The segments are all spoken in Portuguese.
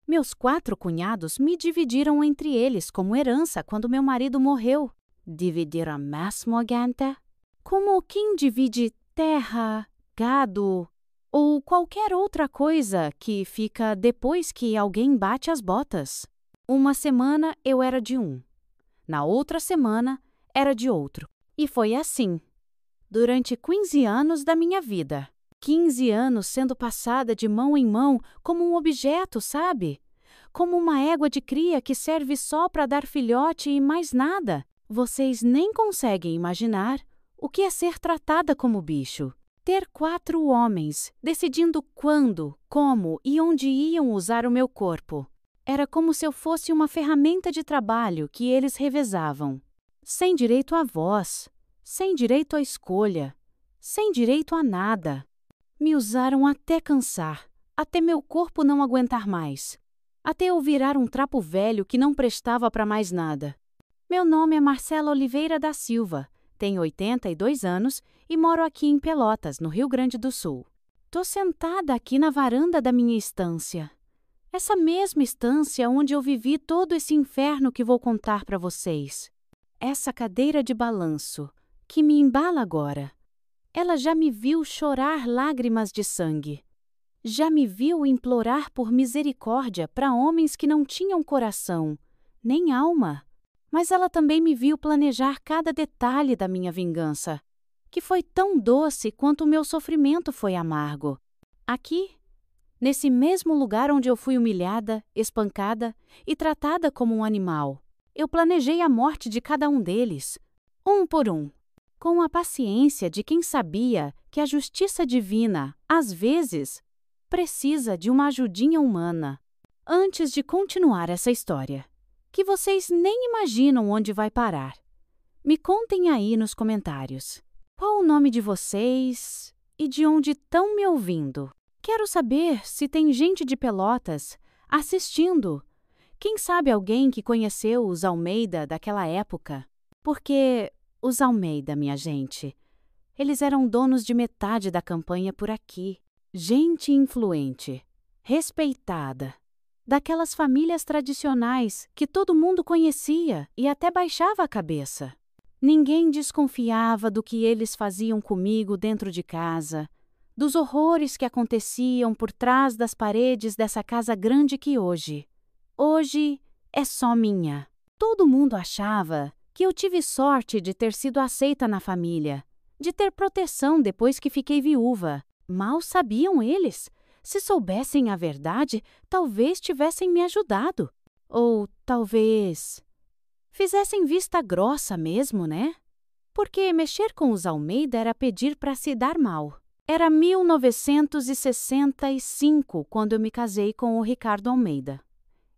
Meus 4 cunhados me dividiram entre eles como herança quando meu marido morreu. Dividir a mesma gente? Como quem divide terra, gado ou qualquer outra coisa que fica depois que alguém bate as botas. Uma semana eu era de um, na outra semana era de outro. E foi assim, durante 15 anos da minha vida. 15 anos sendo passada de mão em mão como um objeto, sabe? Como uma égua de cria que serve só para dar filhote e mais nada. Vocês nem conseguem imaginar o que é ser tratada como bicho. Ter 4 homens decidindo quando, como e onde iam usar o meu corpo. Era como se eu fosse uma ferramenta de trabalho que eles revezavam. Sem direito à voz, sem direito à escolha, sem direito a nada. Me usaram até cansar, até meu corpo não aguentar mais, até eu virar um trapo velho que não prestava para mais nada. Meu nome é Marcela Oliveira da Silva, tenho 82 anos e moro aqui em Pelotas, no Rio Grande do Sul. Tô sentada aqui na varanda da minha estância. Essa mesma estância onde eu vivi todo esse inferno que vou contar para vocês. Essa cadeira de balanço, que me embala agora. Ela já me viu chorar lágrimas de sangue. Já me viu implorar por misericórdia para homens que não tinham coração, nem alma. Mas ela também me viu planejar cada detalhe da minha vingança, que foi tão doce quanto o meu sofrimento foi amargo. Aqui, nesse mesmo lugar onde eu fui humilhada, espancada e tratada como um animal, eu planejei a morte de cada um deles, um por um. Com a paciência de quem sabia que a justiça divina, às vezes, precisa de uma ajudinha humana. Antes de continuar essa história, que vocês nem imaginam onde vai parar, me contem aí nos comentários. Qual o nome de vocês e de onde estão me ouvindo? Quero saber se tem gente de Pelotas assistindo. Quem sabe alguém que conheceu os Almeida daquela época? Porque os Almeida, minha gente, eles eram donos de metade da campanha por aqui. Gente influente, respeitada, daquelas famílias tradicionais que todo mundo conhecia e até baixava a cabeça. Ninguém desconfiava do que eles faziam comigo dentro de casa, dos horrores que aconteciam por trás das paredes dessa casa grande que hoje é só minha. Todo mundo achava que eu tive sorte de ter sido aceita na família, de ter proteção depois que fiquei viúva. Mal sabiam eles. Se soubessem a verdade, talvez tivessem me ajudado. Ou talvez fizessem vista grossa mesmo, né? Porque mexer com os Almeida era pedir para se dar mal. Era 1965 quando eu me casei com o Ricardo Almeida.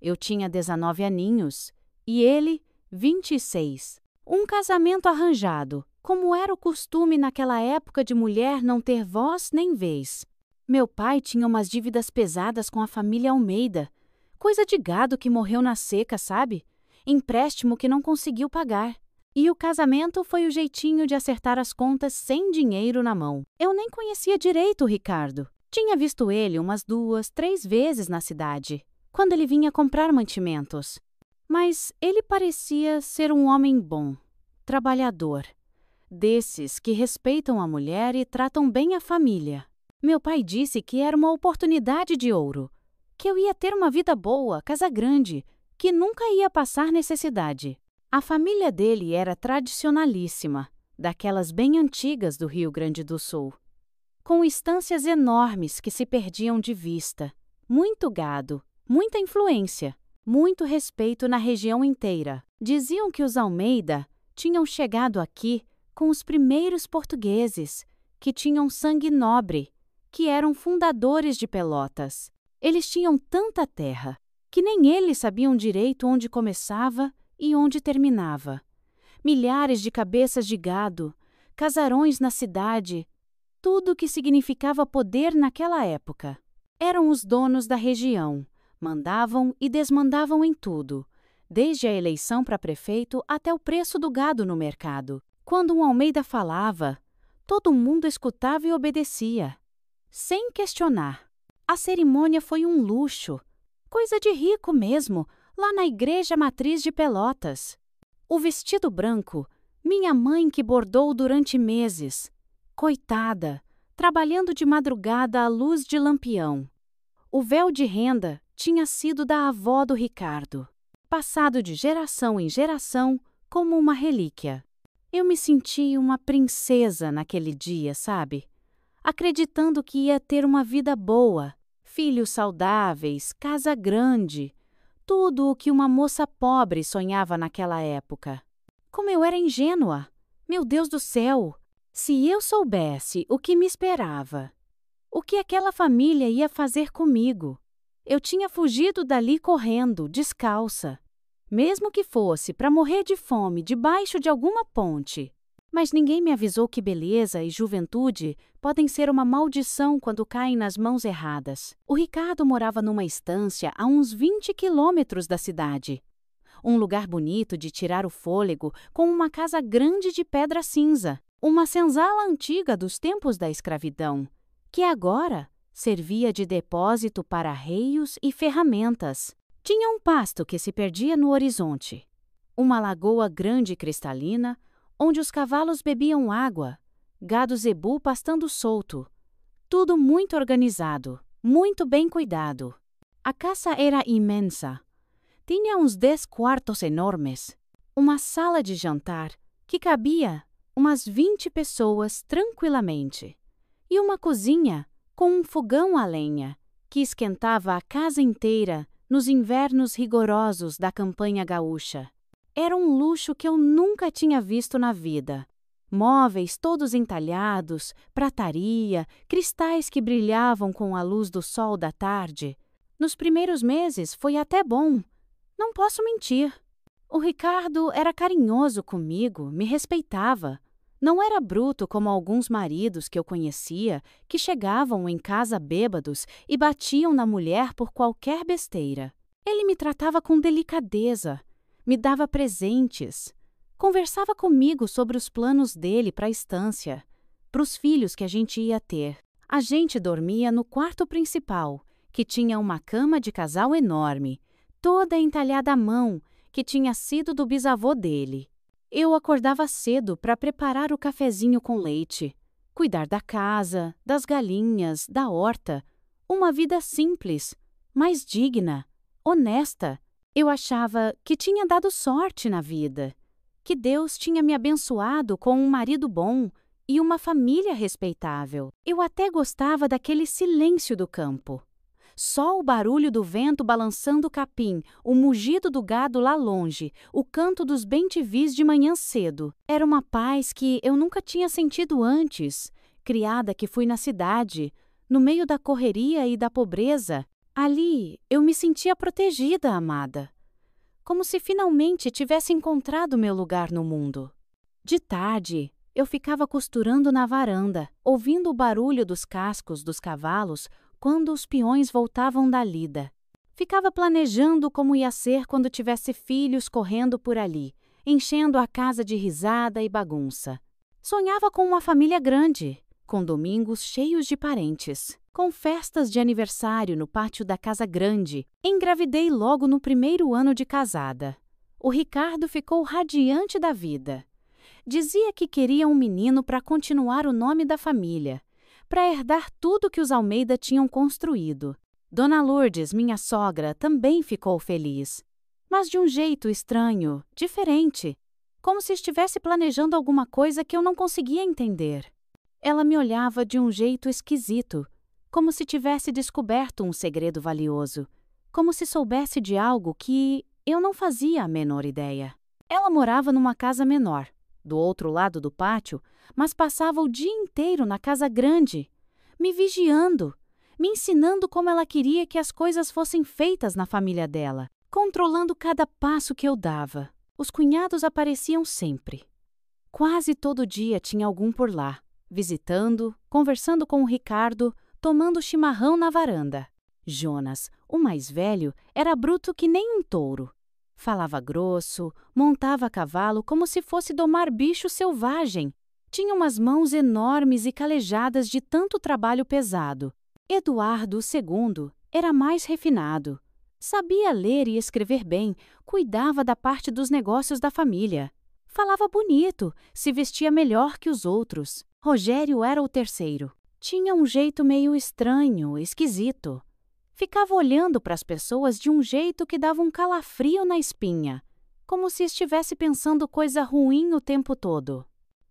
Eu tinha 19 aninhos e ele 26. Um casamento arranjado, como era o costume naquela época de mulher não ter voz nem vez. Meu pai tinha umas dívidas pesadas com a família Almeida, coisa de gado que morreu na seca, sabe? Empréstimo que não conseguiu pagar. E o casamento foi o jeitinho de acertar as contas sem dinheiro na mão. Eu nem conhecia direito o Ricardo. Tinha visto ele umas 2, 3 vezes na cidade, quando ele vinha comprar mantimentos. Mas ele parecia ser um homem bom, trabalhador, desses que respeitam a mulher e tratam bem a família. Meu pai disse que era uma oportunidade de ouro, que eu ia ter uma vida boa, casa grande, que nunca ia passar necessidade. A família dele era tradicionalíssima, daquelas bem antigas do Rio Grande do Sul, com estâncias enormes que se perdiam de vista, muito gado, muita influência, muito respeito na região inteira. Diziam que os Almeida tinham chegado aqui com os primeiros portugueses, que tinham sangue nobre, que eram fundadores de Pelotas. Eles tinham tanta terra que nem eles sabiam direito onde começava e onde terminava. Milhares de cabeças de gado, casarões na cidade, tudo o que significava poder naquela época. Eram os donos da região, mandavam e desmandavam em tudo, desde a eleição para prefeito até o preço do gado no mercado. Quando um Almeida falava, todo mundo escutava e obedecia, sem questionar. A cerimônia foi um luxo. Coisa de rico mesmo, lá na Igreja Matriz de Pelotas. O vestido branco, minha mãe que bordou durante meses. Coitada, trabalhando de madrugada à luz de lampião. O véu de renda tinha sido da avó do Ricardo, passado de geração em geração como uma relíquia. Eu me senti uma princesa naquele dia, sabe? Acreditando que ia ter uma vida boa, filhos saudáveis, casa grande, tudo o que uma moça pobre sonhava naquela época. Como eu era ingênua! Meu Deus do céu! Se eu soubesse o que me esperava, o que aquela família ia fazer comigo, eu tinha fugido dali correndo, descalça. Mesmo que fosse para morrer de fome debaixo de alguma ponte. Mas ninguém me avisou que beleza e juventude podem ser uma maldição quando caem nas mãos erradas. O Ricardo morava numa estância a uns 20 quilômetros da cidade. Um lugar bonito de tirar o fôlego, com uma casa grande de pedra cinza, uma senzala antiga dos tempos da escravidão, que agora servia de depósito para arreios e ferramentas. Tinha um pasto que se perdia no horizonte, uma lagoa grande e cristalina, onde os cavalos bebiam água, gado zebu pastando solto. Tudo muito organizado, muito bem cuidado. A casa era imensa. Tinha uns 10 quartos enormes, uma sala de jantar que cabia umas 20 pessoas tranquilamente, e uma cozinha com um fogão a lenha que esquentava a casa inteira nos invernos rigorosos da campanha gaúcha. Era um luxo que eu nunca tinha visto na vida. Móveis todos entalhados, prataria, cristais que brilhavam com a luz do sol da tarde. Nos primeiros meses foi até bom. Não posso mentir. O Ricardo era carinhoso comigo, me respeitava. Não era bruto como alguns maridos que eu conhecia, que chegavam em casa bêbados e batiam na mulher por qualquer besteira. Ele me tratava com delicadeza, me dava presentes, conversava comigo sobre os planos dele para a estância, para os filhos que a gente ia ter. A gente dormia no quarto principal, que tinha uma cama de casal enorme, toda entalhada à mão, que tinha sido do bisavô dele. Eu acordava cedo para preparar o cafezinho com leite, cuidar da casa, das galinhas, da horta. Uma vida simples, mas digna, honesta. Eu achava que tinha dado sorte na vida, que Deus tinha me abençoado com um marido bom e uma família respeitável. Eu até gostava daquele silêncio do campo. Só o barulho do vento balançando o capim, o mugido do gado lá longe, o canto dos bem-te-vis de manhã cedo. Era uma paz que eu nunca tinha sentido antes, criada que fui na cidade, no meio da correria e da pobreza. Ali eu me sentia protegida, amada, como se finalmente tivesse encontrado meu lugar no mundo. De tarde, eu ficava costurando na varanda, ouvindo o barulho dos cascos dos cavalos quando os peões voltavam da lida. Ficava planejando como ia ser quando tivesse filhos correndo por ali, enchendo a casa de risada e bagunça. Sonhava com uma família grande, com domingos cheios de parentes, com festas de aniversário no pátio da casa grande. Engravidei logo no primeiro ano de casada. O Ricardo ficou radiante da vida. Dizia que queria um menino para continuar o nome da família, para herdar tudo que os Almeida tinham construído. Dona Lourdes, minha sogra, também ficou feliz, mas de um jeito estranho, diferente, como se estivesse planejando alguma coisa que eu não conseguia entender. Ela me olhava de um jeito esquisito, como se tivesse descoberto um segredo valioso, como se soubesse de algo que eu não fazia a menor ideia. Ela morava numa casa menor, do outro lado do pátio, mas passava o dia inteiro na casa grande, me vigiando, me ensinando como ela queria que as coisas fossem feitas na família dela, controlando cada passo que eu dava. Os cunhados apareciam sempre. Quase todo dia tinha algum por lá, visitando, conversando com o Ricardo, tomando chimarrão na varanda. Jonas, o mais velho, era bruto que nem um touro. Falava grosso, montava a cavalo como se fosse domar bicho selvagem. Tinha umas mãos enormes e calejadas de tanto trabalho pesado. Eduardo II era mais refinado, Sabia ler e escrever bem, cuidava da parte dos negócios da família. Falava bonito, se vestia melhor que os outros. Rogério era o terceiro. Tinha um jeito meio estranho, esquisito. Ficava olhando para as pessoas de um jeito que dava um calafrio na espinha, como se estivesse pensando coisa ruim o tempo todo.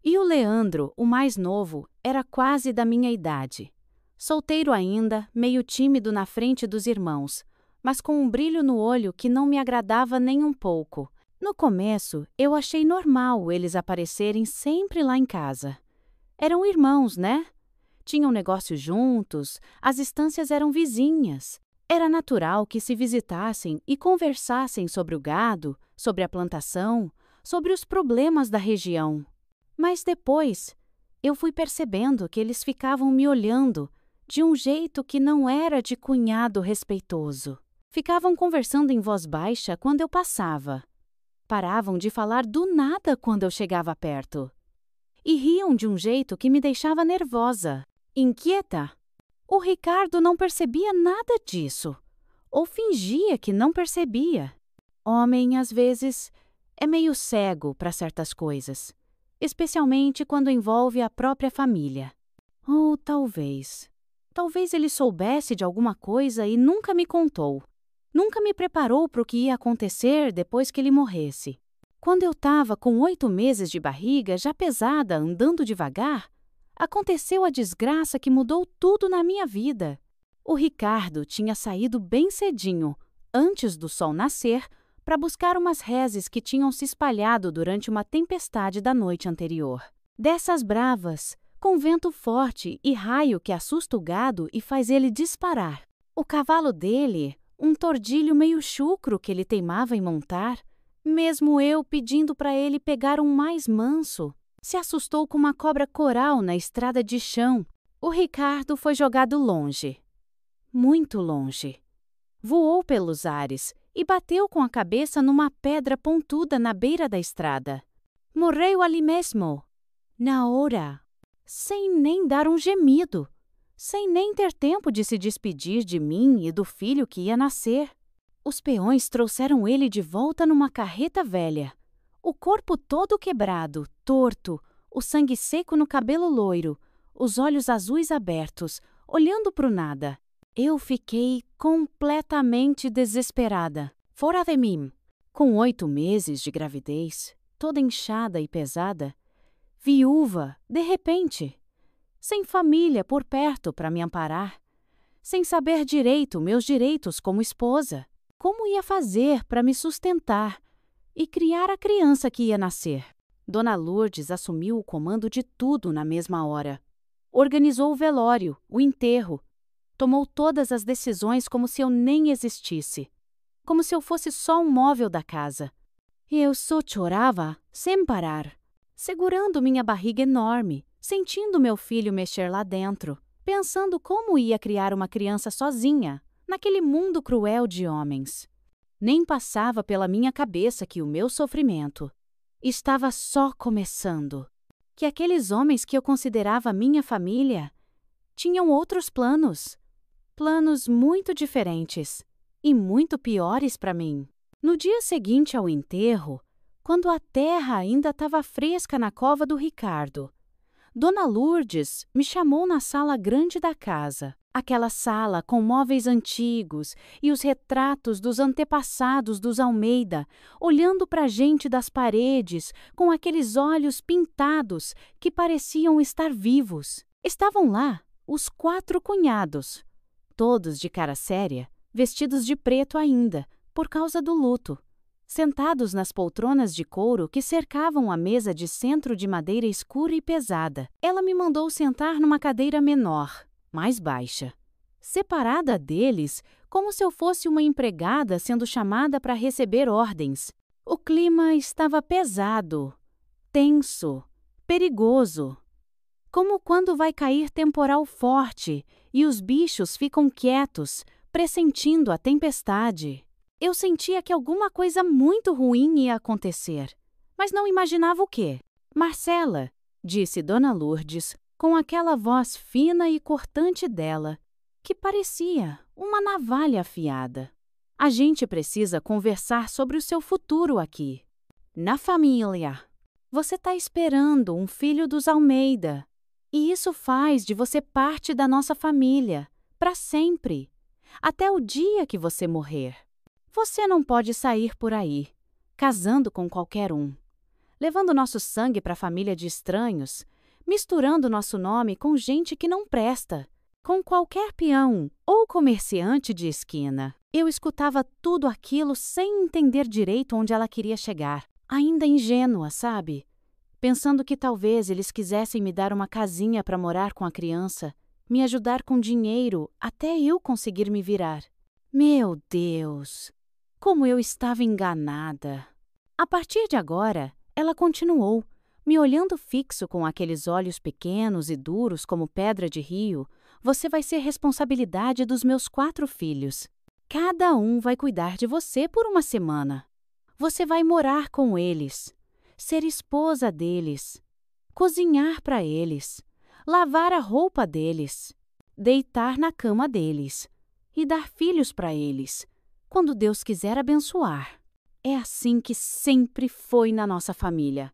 E o Leandro, o mais novo, era quase da minha idade. Solteiro ainda, meio tímido na frente dos irmãos, mas com um brilho no olho que não me agradava nem um pouco. No começo, eu achei normal eles aparecerem sempre lá em casa. Eram irmãos, né? Tinham negócio juntos, as estâncias eram vizinhas. Era natural que se visitassem e conversassem sobre o gado, sobre a plantação, sobre os problemas da região. Mas depois, eu fui percebendo que eles ficavam me olhando de um jeito que não era de cunhado respeitoso. Ficavam conversando em voz baixa quando eu passava. Paravam de falar do nada quando eu chegava perto. E riam de um jeito que me deixava nervosa, inquieta. O Ricardo não percebia nada disso, ou fingia que não percebia. Homem, às vezes, é meio cego para certas coisas, especialmente quando envolve a própria família. Ou talvez ele soubesse de alguma coisa e nunca me contou. Nunca me preparou para o que ia acontecer depois que ele morresse. Quando eu estava com 8 meses de barriga, já pesada, andando devagar, aconteceu a desgraça que mudou tudo na minha vida. O Ricardo tinha saído bem cedinho, antes do sol nascer, para buscar umas reses que tinham se espalhado durante uma tempestade da noite anterior. Dessas bravas, com vento forte e raio que assusta o gado e faz ele disparar. O cavalo dele, um tordilho meio chucro que ele teimava em montar, mesmo eu pedindo para ele pegar um mais manso, se assustou com uma cobra coral na estrada de chão. O Ricardo foi jogado longe, muito longe. Voou pelos ares e bateu com a cabeça numa pedra pontuda na beira da estrada. Morreu ali mesmo, na hora, sem nem dar um gemido, sem nem ter tempo de se despedir de mim e do filho que ia nascer. Os peões trouxeram ele de volta numa carreta velha, o corpo todo quebrado, torto, o sangue seco no cabelo loiro, os olhos azuis abertos, olhando para o nada. Eu fiquei completamente desesperada, fora de mim. Com 8 meses de gravidez, toda inchada e pesada, viúva, de repente, sem família por perto para me amparar, sem saber direito meus direitos como esposa. Como ia fazer para me sustentar e criar a criança que ia nascer? Dona Lourdes assumiu o comando de tudo na mesma hora. Organizou o velório, o enterro. Tomou todas as decisões como se eu nem existisse. Como se eu fosse só um móvel da casa. E eu só chorava sem parar, segurando minha barriga enorme, sentindo meu filho mexer lá dentro, pensando como ia criar uma criança sozinha, naquele mundo cruel de homens. Nem passava pela minha cabeça que o meu sofrimento estava só começando, que aqueles homens que eu considerava minha família tinham outros planos muito diferentes e muito piores para mim. No dia seguinte ao enterro, quando a terra ainda estava fresca na cova do Ricardo, Dona Lourdes me chamou na sala grande da casa, aquela sala com móveis antigos e os retratos dos antepassados dos Almeida, olhando para a gente das paredes com aqueles olhos pintados que pareciam estar vivos. Estavam lá os 4 cunhados, todos de cara séria, vestidos de preto ainda, por causa do luto. Sentados nas poltronas de couro que cercavam a mesa de centro de madeira escura e pesada. Ela me mandou sentar numa cadeira menor, mais baixa, separada deles, como se eu fosse uma empregada sendo chamada para receber ordens. O clima estava pesado, tenso, perigoso. Como quando vai cair temporal forte e os bichos ficam quietos, pressentindo a tempestade. Eu sentia que alguma coisa muito ruim ia acontecer, mas não imaginava o quê. Marcela, disse Dona Lourdes, com aquela voz fina e cortante dela, que parecia uma navalha afiada. A gente precisa conversar sobre o seu futuro aqui. Na família. Você está esperando um filho dos Almeida. E isso faz de você parte da nossa família, para sempre. Até o dia que você morrer. Você não pode sair por aí, casando com qualquer um, levando nosso sangue para a família de estranhos, misturando nosso nome com gente que não presta, com qualquer peão ou comerciante de esquina. Eu escutava tudo aquilo sem entender direito onde ela queria chegar, ainda ingênua, sabe? Pensando que talvez eles quisessem me dar uma casinha para morar com a criança, me ajudar com dinheiro até eu conseguir me virar. Meu Deus! Como eu estava enganada! A partir de agora, ela continuou, me olhando fixo com aqueles olhos pequenos e duros como pedra de rio. Você vai ser responsabilidade dos meus 4 filhos. Cada um vai cuidar de você por uma semana. Você vai morar com eles, ser esposa deles, cozinhar para eles, lavar a roupa deles, deitar na cama deles e dar filhos para eles, quando Deus quiser abençoar. É assim que sempre foi na nossa família.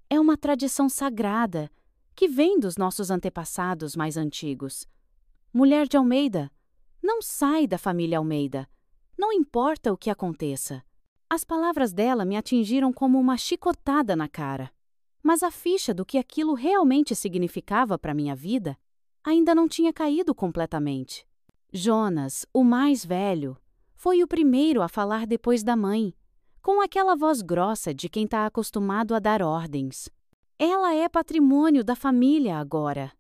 É uma tradição sagrada que vem dos nossos antepassados mais antigos. Mulher de Almeida, não sai da família Almeida. Não importa o que aconteça. As palavras dela me atingiram como uma chicotada na cara. Mas a ficha do que aquilo realmente significava para minha vida ainda não tinha caído completamente. Jonas, o mais velho, foi o primeiro a falar depois da mãe, com aquela voz grossa de quem está acostumado a dar ordens. Ela é patrimônio da família agora.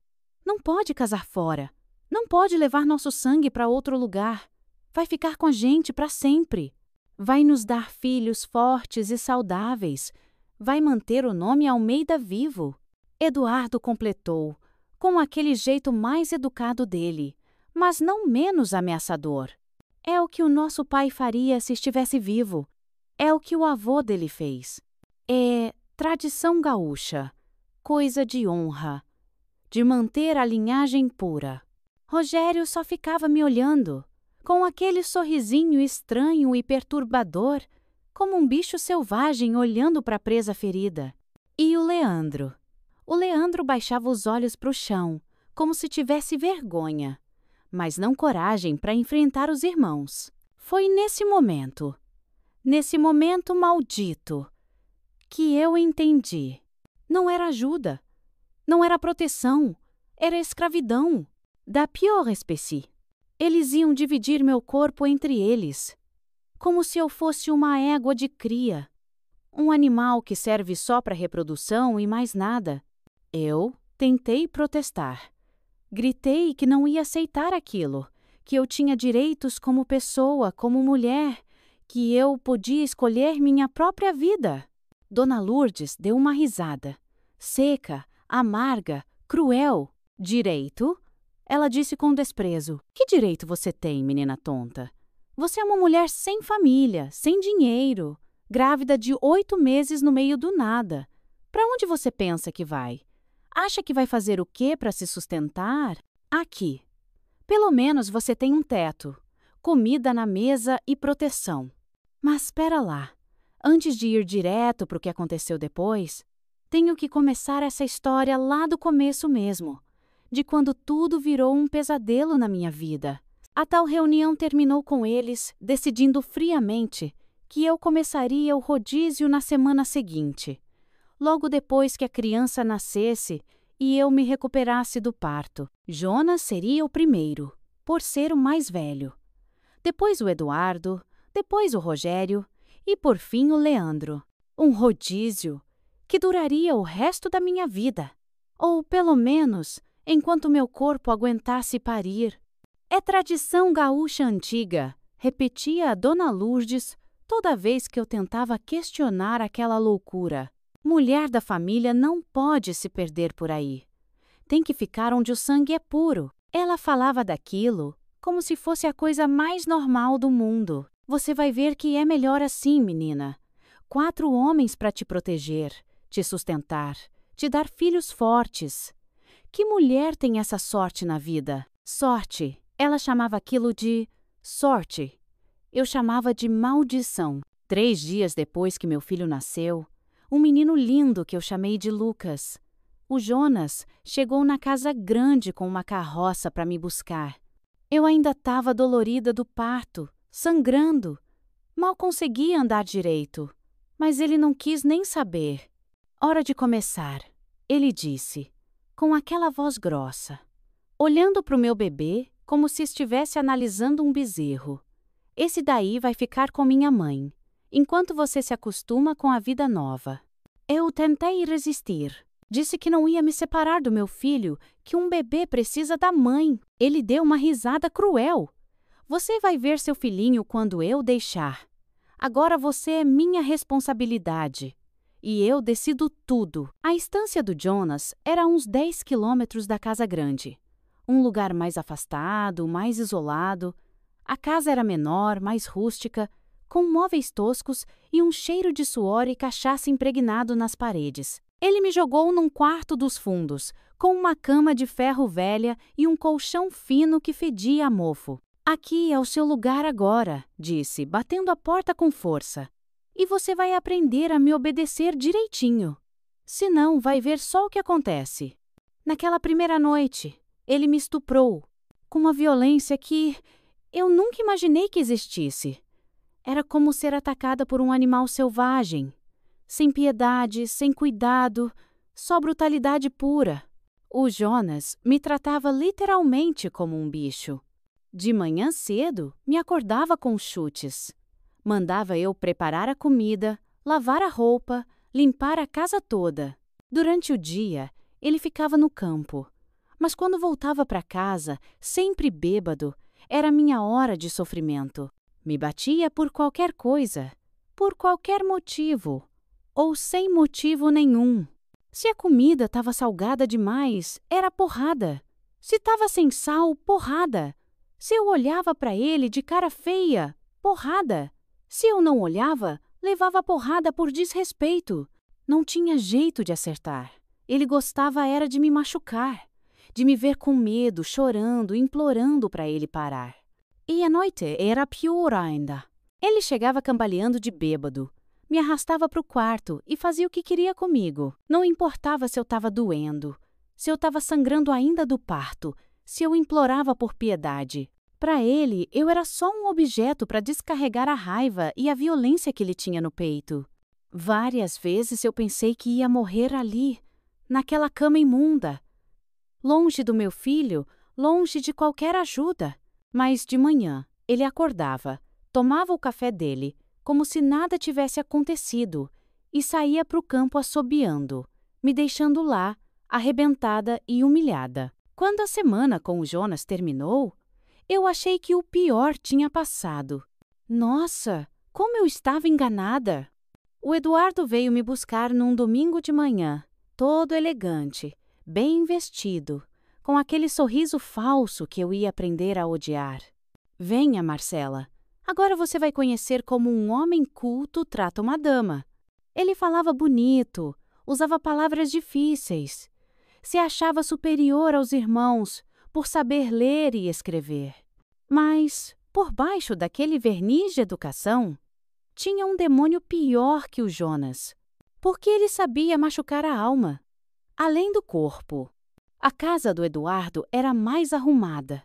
Não pode casar fora. Não pode levar nosso sangue para outro lugar. Vai ficar com a gente para sempre. Vai nos dar filhos fortes e saudáveis. Vai manter o nome Almeida vivo. Eduardo completou, com aquele jeito mais educado dele, mas não menos ameaçador. É o que o nosso pai faria se estivesse vivo. É o que o avô dele fez. É tradição gaúcha, coisa de honra, de manter a linhagem pura. Rogério só ficava me olhando, com aquele sorrisinho estranho e perturbador, como um bicho selvagem olhando para a presa ferida. E o Leandro? O Leandro baixava os olhos para o chão, como se tivesse vergonha, mas não coragem para enfrentar os irmãos. Foi nesse momento maldito, que eu entendi. Não era ajuda, não era proteção, era escravidão. Da pior espécie. Eles iam dividir meu corpo entre eles, como se eu fosse uma égua de cria, um animal que serve só para reprodução e mais nada. Eu tentei protestar. Gritei que não ia aceitar aquilo, que eu tinha direitos como pessoa, como mulher, que eu podia escolher minha própria vida. Dona Lourdes deu uma risada, seca, amarga, cruel. Direito? Ela disse com desprezo. Que direito você tem, menina tonta? Você é uma mulher sem família, sem dinheiro, grávida de 8 meses no meio do nada. Para onde você pensa que vai? Acha que vai fazer o quê para se sustentar? Aqui. Pelo menos você tem um teto, comida na mesa e proteção. Mas espera lá. Antes de ir direto para o que aconteceu depois, tenho que começar essa história lá do começo mesmo, de quando tudo virou um pesadelo na minha vida. A tal reunião terminou com eles decidindo friamente que eu começaria o rodízio na semana seguinte, logo depois que a criança nascesse e eu me recuperasse do parto. Jonas seria o primeiro, por ser o mais velho. Depois o Eduardo, depois o Rogério e, por fim, o Leandro. Um rodízio que duraria o resto da minha vida, ou, pelo menos, enquanto meu corpo aguentasse parir. É tradição gaúcha antiga, repetia a Dona Lourdes toda vez que eu tentava questionar aquela loucura. Mulher da família não pode se perder por aí. Tem que ficar onde o sangue é puro. Ela falava daquilo como se fosse a coisa mais normal do mundo. Você vai ver que é melhor assim, menina. 4 homens para te proteger, te sustentar, te dar filhos fortes. Que mulher tem essa sorte na vida? Sorte. Ela chamava aquilo de sorte. Eu chamava de maldição. 3 dias depois que meu filho nasceu, um menino lindo que eu chamei de Lucas, o Jonas, chegou na casa grande com uma carroça para me buscar. Eu ainda estava dolorida do parto, sangrando. Mal conseguia andar direito, mas ele não quis nem saber. Hora de começar, ele disse, com aquela voz grossa, olhando para o meu bebê como se estivesse analisando um bezerro. Esse daí vai ficar com minha mãe, enquanto você se acostuma com a vida nova. Eu tentei resistir. Disse que não ia me separar do meu filho, que um bebê precisa da mãe. Ele deu uma risada cruel. Você vai ver seu filhinho quando eu deixar. Agora você é minha responsabilidade. E eu decido tudo. A estância do Jonas era a uns 10 quilômetros da casa grande. Um lugar mais afastado, mais isolado. A casa era menor, mais rústica, com móveis toscos e um cheiro de suor e cachaça impregnado nas paredes. Ele me jogou num quarto dos fundos, com uma cama de ferro velha e um colchão fino que fedia a mofo. Aqui é o seu lugar agora, disse, batendo a porta com força. E você vai aprender a me obedecer direitinho. Senão, vai ver só o que acontece. Naquela primeira noite, ele me estuprou, com uma violência que eu nunca imaginei que existisse. Era como ser atacada por um animal selvagem. Sem piedade, sem cuidado, só brutalidade pura. O Jonas me tratava literalmente como um bicho. De manhã cedo, me acordava com chutes. Mandava eu preparar a comida, lavar a roupa, limpar a casa toda. Durante o dia, ele ficava no campo. Mas quando voltava para casa, sempre bêbado, era minha hora de sofrimento. Me batia por qualquer coisa, por qualquer motivo. Ou sem motivo nenhum. Se a comida estava salgada demais, era porrada. Se estava sem sal, porrada. Se eu olhava para ele de cara feia, porrada. Se eu não olhava, levava porrada por desrespeito. Não tinha jeito de acertar. Ele gostava era de me machucar, de me ver com medo, chorando, implorando para ele parar. E à noite era pior ainda. Ele chegava cambaleando de bêbado. Me arrastava para o quarto e fazia o que queria comigo. Não importava se eu estava doendo, se eu estava sangrando ainda do parto, se eu implorava por piedade. Para ele, eu era só um objeto para descarregar a raiva e a violência que ele tinha no peito. Várias vezes eu pensei que ia morrer ali, naquela cama imunda. Longe do meu filho, longe de qualquer ajuda. Mas de manhã, ele acordava, tomava o café dele, como se nada tivesse acontecido, e saía para o campo assobiando, me deixando lá, arrebentada e humilhada. Quando a semana com o Jonas terminou, eu achei que o pior tinha passado. Nossa, como eu estava enganada! O Eduardo veio me buscar num domingo de manhã, todo elegante, bem vestido, com aquele sorriso falso que eu ia aprender a odiar. Venha, Marcela. Agora você vai conhecer como um homem culto trata uma dama. Ele falava bonito, usava palavras difíceis. Se achava superior aos irmãos por saber ler e escrever. Mas, por baixo daquele verniz de educação, tinha um demônio pior que o Jonas, porque ele sabia machucar a alma, além do corpo. A casa do Eduardo era mais arrumada.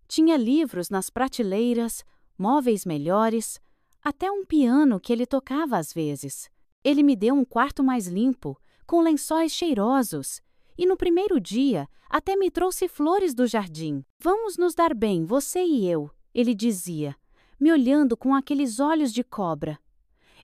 Tinha livros nas prateleiras, móveis melhores, até um piano que ele tocava às vezes. Ele me deu um quarto mais limpo, com lençóis cheirosos, e no primeiro dia até me trouxe flores do jardim. Vamos nos dar bem, você e eu, ele dizia, me olhando com aqueles olhos de cobra.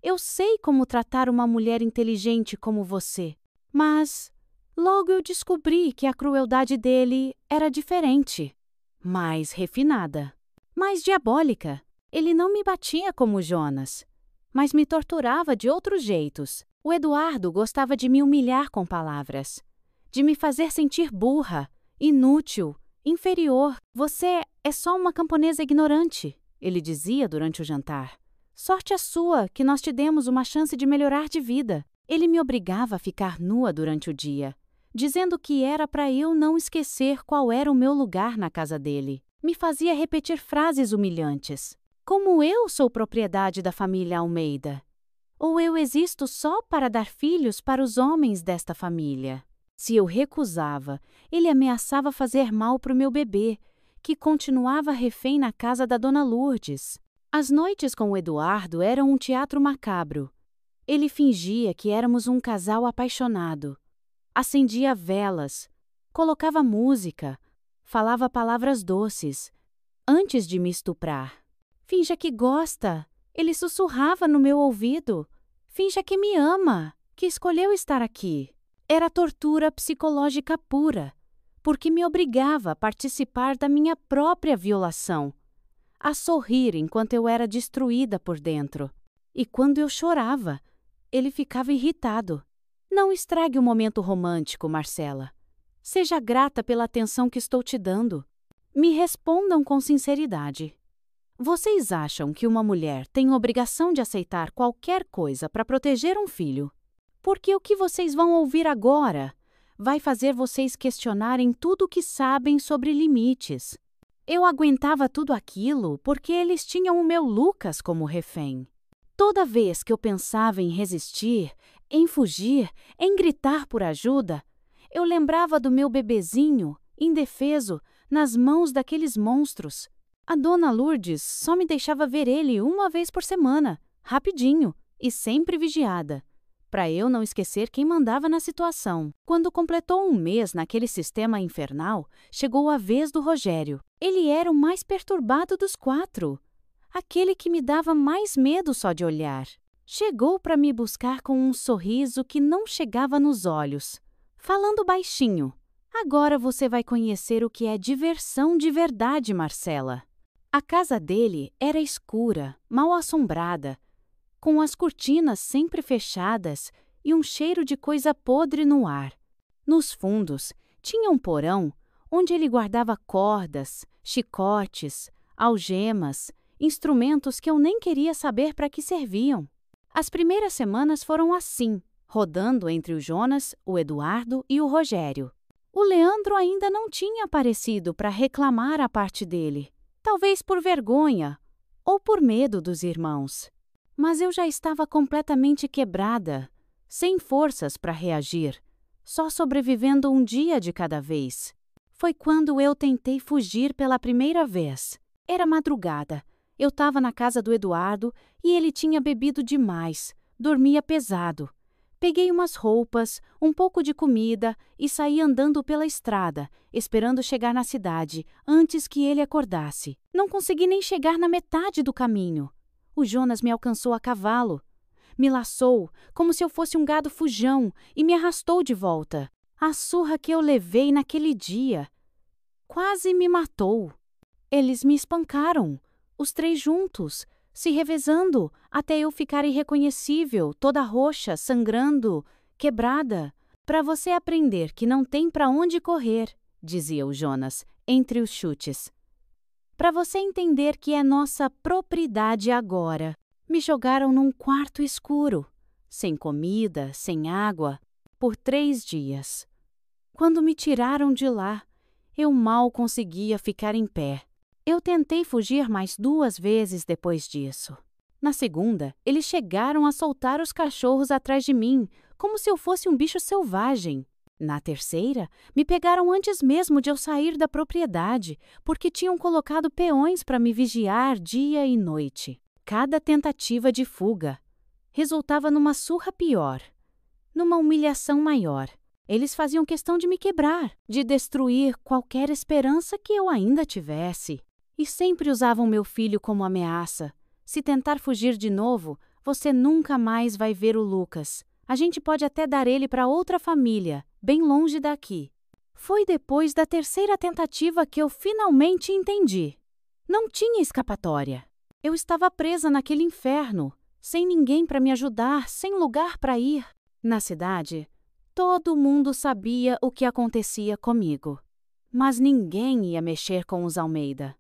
Eu sei como tratar uma mulher inteligente como você, mas logo eu descobri que a crueldade dele era diferente, mais refinada, mais diabólica. Ele não me batia como Jonas, mas me torturava de outros jeitos. O Eduardo gostava de me humilhar com palavras, de me fazer sentir burra, inútil, inferior. Você é só uma camponesa ignorante, ele dizia durante o jantar. Sorte a sua que nós te demos uma chance de melhorar de vida. Ele me obrigava a ficar nua durante o dia, dizendo que era para eu não esquecer qual era o meu lugar na casa dele. Me fazia repetir frases humilhantes, Como eu sou propriedade da família Almeida? Ou eu existo só para dar filhos para os homens desta família? Se eu recusava, ele ameaçava fazer mal para o meu bebê, que continuava refém na casa da Dona Lourdes. As noites com o Eduardo eram um teatro macabro. Ele fingia que éramos um casal apaixonado. Acendia velas, colocava música, falava palavras doces, antes de me estuprar. Finja que gosta, ele sussurrava no meu ouvido. Finja que me ama, que escolheu estar aqui. Era tortura psicológica pura, porque me obrigava a participar da minha própria violação, a sorrir enquanto eu era destruída por dentro. E quando eu chorava, ele ficava irritado. Não estrague o momento romântico, Marcela. Seja grata pela atenção que estou te dando. Me respondam com sinceridade. Vocês acham que uma mulher tem obrigação de aceitar qualquer coisa para proteger um filho? Porque o que vocês vão ouvir agora vai fazer vocês questionarem tudo o que sabem sobre limites. Eu aguentava tudo aquilo porque eles tinham o meu Lucas como refém. Toda vez que eu pensava em resistir, em fugir, em gritar por ajuda, eu lembrava do meu bebezinho, indefeso, nas mãos daqueles monstros. A Dona Lourdes só me deixava ver ele uma vez por semana, rapidinho e sempre vigiada, para eu não esquecer quem mandava na situação. Quando completou um mês naquele sistema infernal, chegou a vez do Rogério. Ele era o mais perturbado dos 4, aquele que me dava mais medo só de olhar. Chegou para me buscar com um sorriso que não chegava nos olhos, falando baixinho. Agora você vai conhecer o que é diversão de verdade, Marcela. A casa dele era escura, mal assombrada, com as cortinas sempre fechadas e um cheiro de coisa podre no ar. Nos fundos, tinha um porão onde ele guardava cordas, chicotes, algemas, instrumentos que eu nem queria saber para que serviam. As primeiras semanas foram assim, rodando entre o Jonas, o Eduardo e o Rogério. O Leandro ainda não tinha aparecido para reclamar a parte dele, talvez por vergonha ou por medo dos irmãos. Mas eu já estava completamente quebrada, sem forças para reagir, só sobrevivendo um dia de cada vez. Foi quando eu tentei fugir pela primeira vez. Era madrugada. Eu estava na casa do Eduardo e ele tinha bebido demais, dormia pesado. Peguei umas roupas, um pouco de comida e saí andando pela estrada, esperando chegar na cidade, antes que ele acordasse. Não consegui nem chegar na metade do caminho. O Jonas me alcançou a cavalo. Me laçou, como se eu fosse um gado fujão, e me arrastou de volta. A surra que eu levei naquele dia quase me matou. Eles me espancaram, os 3 juntos, se revezando, até eu ficar irreconhecível, toda roxa, sangrando, quebrada. Para você aprender que não tem para onde correr, dizia o Jonas, entre os chutes. Para você entender que é nossa propriedade agora. Me jogaram num quarto escuro, sem comida, sem água, por 3 dias. Quando me tiraram de lá, eu mal conseguia ficar em pé. Eu tentei fugir mais 2 vezes depois disso. Na segunda, eles chegaram a soltar os cachorros atrás de mim, como se eu fosse um bicho selvagem. Na terceira, me pegaram antes mesmo de eu sair da propriedade, porque tinham colocado peões para me vigiar dia e noite. Cada tentativa de fuga resultava numa surra pior, numa humilhação maior. Eles faziam questão de me quebrar, de destruir qualquer esperança que eu ainda tivesse. E sempre usavam meu filho como ameaça. Se tentar fugir de novo, você nunca mais vai ver o Lucas. A gente pode até dar ele para outra família, bem longe daqui. Foi depois da terceira tentativa que eu finalmente entendi. Não tinha escapatória. Eu estava presa naquele inferno, sem ninguém para me ajudar, sem lugar para ir. Na cidade, todo mundo sabia o que acontecia comigo. Mas ninguém ia mexer com os Almeida.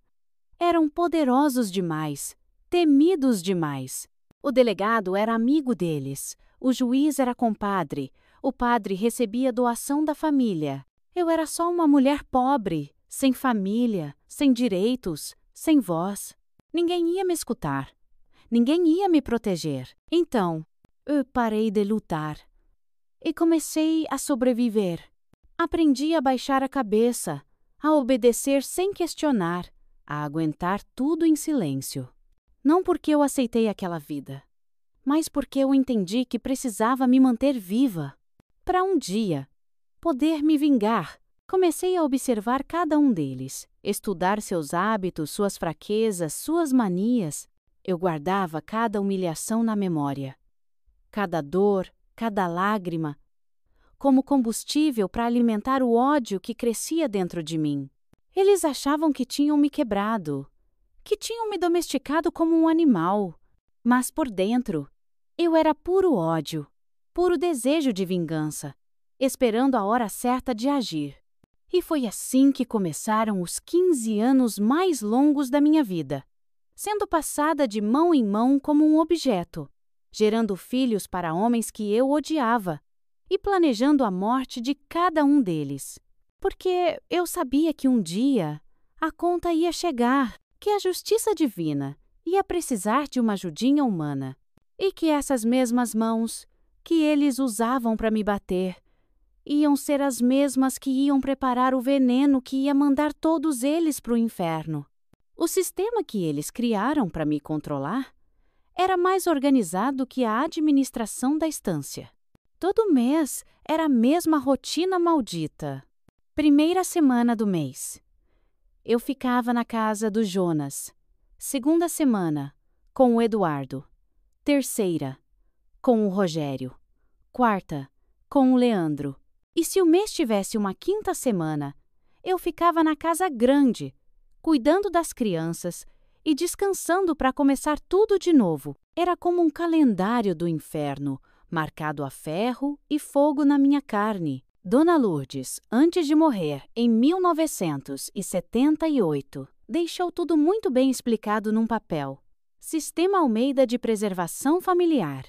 Eram poderosos demais, temidos demais. O delegado era amigo deles, o juiz era compadre, o padre recebia doação da família. Eu era só uma mulher pobre, sem família, sem direitos, sem voz. Ninguém ia me escutar. Ninguém ia me proteger. Então, eu parei de lutar e comecei a sobreviver. Aprendi a baixar a cabeça, a obedecer sem questionar, a aguentar tudo em silêncio. Não porque eu aceitei aquela vida, mas porque eu entendi que precisava me manter viva. Para um dia poder me vingar, comecei a observar cada um deles, estudar seus hábitos, suas fraquezas, suas manias. Eu guardava cada humilhação na memória, cada dor, cada lágrima, como combustível para alimentar o ódio que crescia dentro de mim. Eles achavam que tinham me quebrado, que tinham me domesticado como um animal, mas por dentro eu era puro ódio, puro desejo de vingança, esperando a hora certa de agir. E foi assim que começaram os 15 anos mais longos da minha vida, sendo passada de mão em mão como um objeto, gerando filhos para homens que eu odiava e planejando a morte de cada um deles. Porque eu sabia que um dia a conta ia chegar, que a justiça divina ia precisar de uma ajudinha humana e que essas mesmas mãos que eles usavam para me bater iam ser as mesmas que iam preparar o veneno que ia mandar todos eles para o inferno. O sistema que eles criaram para me controlar era mais organizado que a administração da estância. Todo mês era a mesma rotina maldita. Primeira semana do mês, eu ficava na casa do Jonas. Segunda semana, com o Eduardo. Terceira, com o Rogério. Quarta, com o Leandro. E se o mês tivesse uma quinta semana, eu ficava na casa grande, cuidando das crianças e descansando para começar tudo de novo. Era como um calendário do inferno, marcado a ferro e fogo na minha carne. Dona Lourdes, antes de morrer, em 1978, deixou tudo muito bem explicado num papel. Sistema Almeida de Preservação Familiar.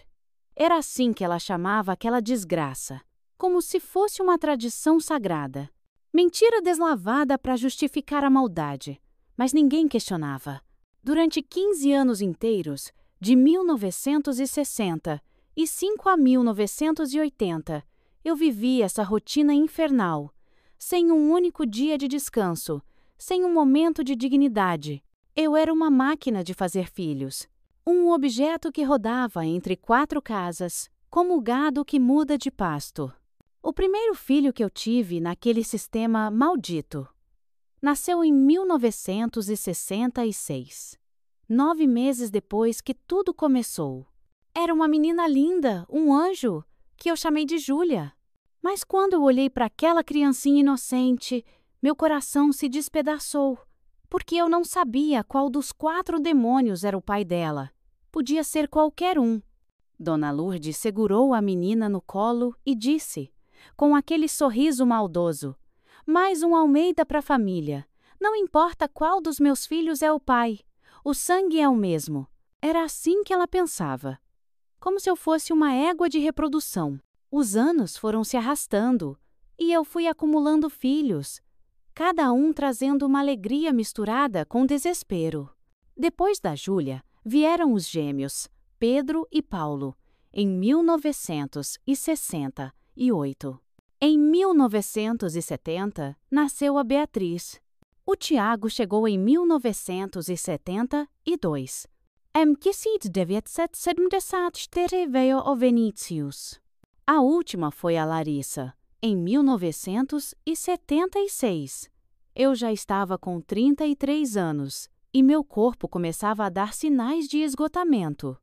Era assim que ela chamava aquela desgraça, como se fosse uma tradição sagrada. Mentira deslavada para justificar a maldade, mas ninguém questionava. Durante 15 anos inteiros, de 1965 a 1980, eu vivi essa rotina infernal, sem um único dia de descanso, sem um momento de dignidade. Eu era uma máquina de fazer filhos, um objeto que rodava entre 4 casas, como o gado que muda de pasto. O primeiro filho que eu tive naquele sistema maldito nasceu em 1966, 9 meses depois que tudo começou. Era uma menina linda, um anjo, que eu chamei de Júlia. Mas quando eu olhei para aquela criancinha inocente, meu coração se despedaçou, porque eu não sabia qual dos 4 demônios era o pai dela. Podia ser qualquer um. Dona Lourdes segurou a menina no colo e disse, com aquele sorriso maldoso: mais um Almeida para a família. Não importa qual dos meus filhos é o pai. O sangue é o mesmo. Era assim que ela pensava. Como se eu fosse uma égua de reprodução. Os anos foram se arrastando e eu fui acumulando filhos, cada um trazendo uma alegria misturada com desespero. Depois da Júlia, vieram os gêmeos, Pedro e Paulo, em 1968. Em 1970, nasceu a Beatriz. O Tiago chegou em 1972. O Vinícius. A última foi a Larissa, em 1976. Eu já estava com 33 anos e meu corpo começava a dar sinais de esgotamento.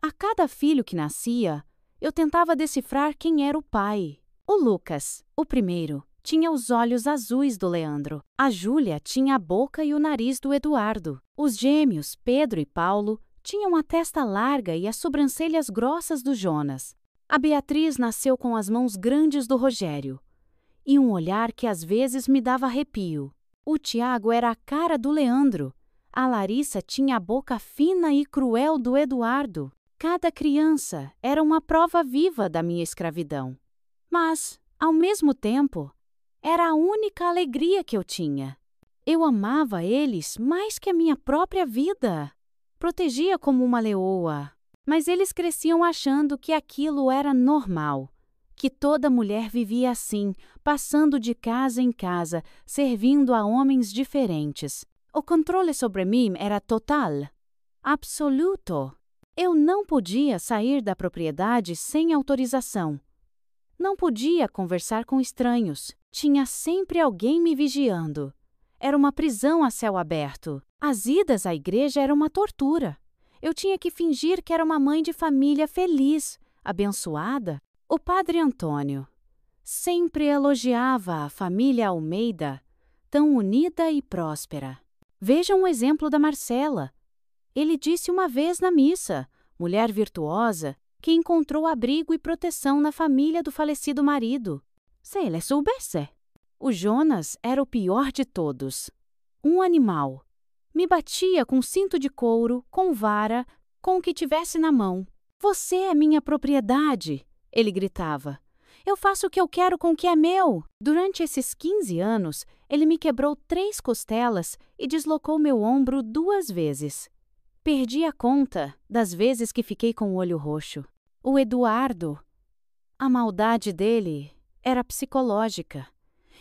A cada filho que nascia, eu tentava decifrar quem era o pai. O Lucas, o primeiro, tinha os olhos azuis do Leandro. A Júlia tinha a boca e o nariz do Eduardo. Os gêmeos, Pedro e Paulo, tinham a testa larga e as sobrancelhas grossas do Jonas. A Beatriz nasceu com as mãos grandes do Rogério e um olhar que às vezes me dava arrepio. O Tiago era a cara do Leandro. A Larissa tinha a boca fina e cruel do Eduardo. Cada criança era uma prova viva da minha escravidão. Mas, ao mesmo tempo, era a única alegria que eu tinha. Eu amava eles mais que a minha própria vida. protegia como uma leoa. Mas eles cresciam achando que aquilo era normal, que toda mulher vivia assim, passando de casa em casa, servindo a homens diferentes. O controle sobre mim era total, absoluto. Eu não podia sair da propriedade sem autorização. Não podia conversar com estranhos. Tinha sempre alguém me vigiando. Era uma prisão a céu aberto. As idas à igreja eram uma tortura. Eu tinha que fingir que era uma mãe de família feliz, abençoada. O padre Antônio sempre elogiava a família Almeida, tão unida e próspera. Vejam o exemplo da Marcela. Ele disse uma vez na missa, mulher virtuosa, que encontrou abrigo e proteção na família do falecido marido. Se ele soubesse. O Jonas era o pior de todos. Um animal. Me batia com cinto de couro, com vara, com o que tivesse na mão. Você é minha propriedade, ele gritava. Eu faço o que eu quero com o que é meu. Durante esses 15 anos, ele me quebrou 3 costelas e deslocou meu ombro 2 vezes. Perdi a conta das vezes que fiquei com o olho roxo. O Eduardo, a maldade dele era psicológica.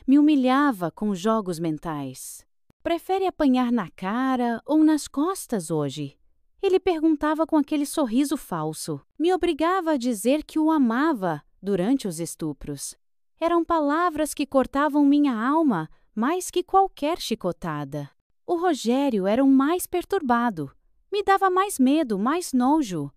Me humilhava com jogos mentais. Prefere apanhar na cara ou nas costas hoje? Ele perguntava com aquele sorriso falso. Me obrigava a dizer que o amava durante os estupros. Eram palavras que cortavam minha alma mais que qualquer chicotada. O Rogério era o mais perturbado. Me dava mais medo, mais nojo.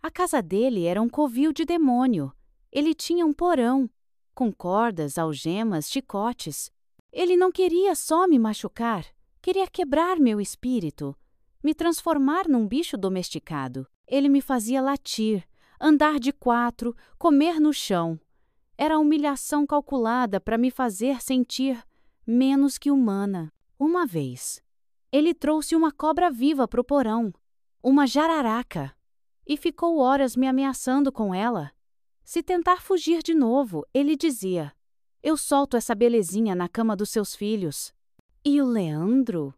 A casa dele era um covil de demônio. Ele tinha um porão, com cordas, algemas, chicotes. Ele não queria só me machucar, queria quebrar meu espírito, me transformar num bicho domesticado. Ele me fazia latir, andar de 4, comer no chão. Era a humilhação calculada para me fazer sentir menos que humana. Uma vez, ele trouxe uma cobra viva para o porão, uma jararaca, e ficou horas me ameaçando com ela. Se tentar fugir de novo, ele dizia: eu solto essa belezinha na cama dos seus filhos. E o Leandro?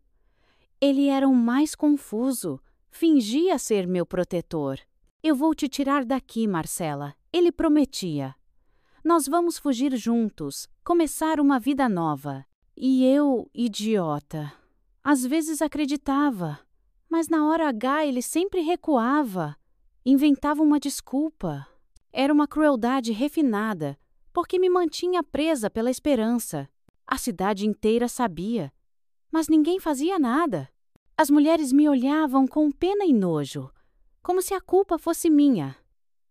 Ele era o mais confuso, fingia ser meu protetor. Eu vou te tirar daqui, Marcela, ele prometia. Nós vamos fugir juntos, começar uma vida nova. E eu, idiota, às vezes acreditava, mas na hora H ele sempre recuava, inventava uma desculpa. Era uma crueldade refinada, porque me mantinha presa pela esperança. A cidade inteira sabia, mas ninguém fazia nada. As mulheres me olhavam com pena e nojo, como se a culpa fosse minha.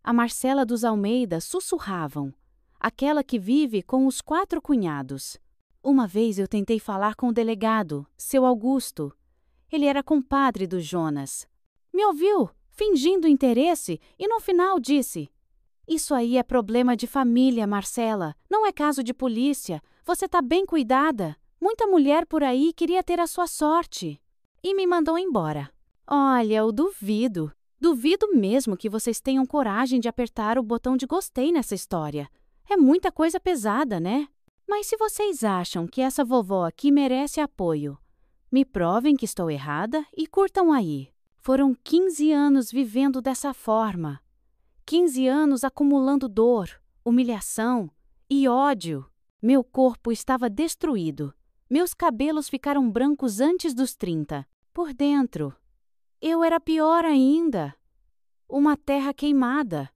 A Marcela dos Almeida sussurravam, aquela que vive com os 4 cunhados. Uma vez eu tentei falar com o delegado, seu Augusto. Ele era compadre do Jonas. Me ouviu, fingindo interesse, e no final disse: isso aí é problema de família, Marcela. Não é caso de polícia. Você tá bem cuidada. Muita mulher por aí queria ter a sua sorte. E me mandou embora. Olha, eu duvido. Duvido mesmo que vocês tenham coragem de apertar o botão de gostei nessa história. É muita coisa pesada, né? Mas se vocês acham que essa vovó aqui merece apoio, me provem que estou errada e curtam aí. Foram 15 anos vivendo dessa forma. 15 anos acumulando dor, humilhação e ódio. Meu corpo estava destruído. Meus cabelos ficaram brancos antes dos 30. Por dentro, eu era pior ainda. Uma terra queimada,